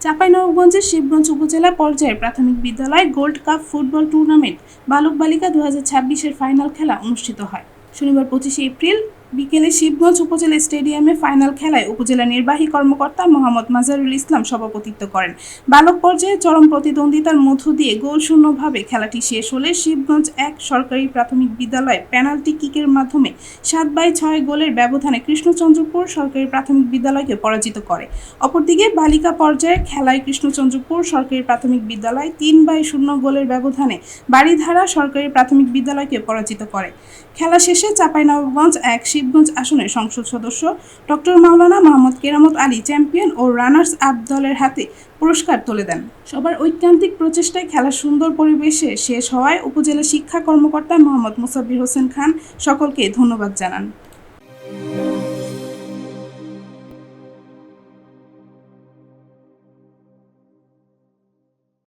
চাঁপাইনবাবগঞ্জের শিবগঞ্জ উপজেলা পর্যায়ের প্রাথমিক বিদ্যালয় গোল্ড কাপ ফুটবল টুর্নামেন্ট বালক বালিকা 2026-এর ফাইনাল খেলা অনুষ্ঠিত হয়। শনিবার 25শে এপ্রিল বিকেলে শিবগঞ্জ উপজেলা স্টেডিয়ামে ফাইনাল খেলায় উপজেলা নির্বাহী কর্মকর্তা মোহাম্মদ মাজারুল ইসলাম সভাপতিত্ব করেন। বালক পর্যায়ে চরম প্রতিদ্বন্দ্বিতার মধ্য দিয়ে গোলশূন্যভাবে খেলাটি শেষ হলে শিবগঞ্জ 1 সরকারি প্রাথমিক বিদ্যালয় পেনাল্টি কিকের মাধ্যমে 7/6 গোলের ব্যবধানে কৃষ্ণচন্দ্রপুর সরকারি প্রাথমিক বিদ্যালয়কে পরাজিত করে। অপরদিকে বালিকা পর্যায়ের খেলায় কৃষ্ণচন্দ্রপুর সরকারি প্রাথমিক বিদ্যালয় 3/0 গোলের ব্যবধানে বাড়িধারা সরকারি প্রাথমিক বিদ্যালয়কে পরাজিত করে। খেলা শেষে চাঁপাইনবাবগঞ্জ 1 শিবগঞ্জ আসনের সংসদ সদস্য ডক্টর মাওলানা মোহাম্মদ কেরামত আলী চ্যাম্পিয়ন ও রানার্স আপ দলের হাতে পুরস্কার তুলে দেন। সবার ঐকান্তিক প্রচেষ্টায় খেলা সুন্দর পরিবেশে শেষ হওয়ায় উপজেলা শিক্ষা কর্মকর্তা মোহাম্মদ মুসাব্বির হোসেন খান সকলকে ধন্যবাদ জানান।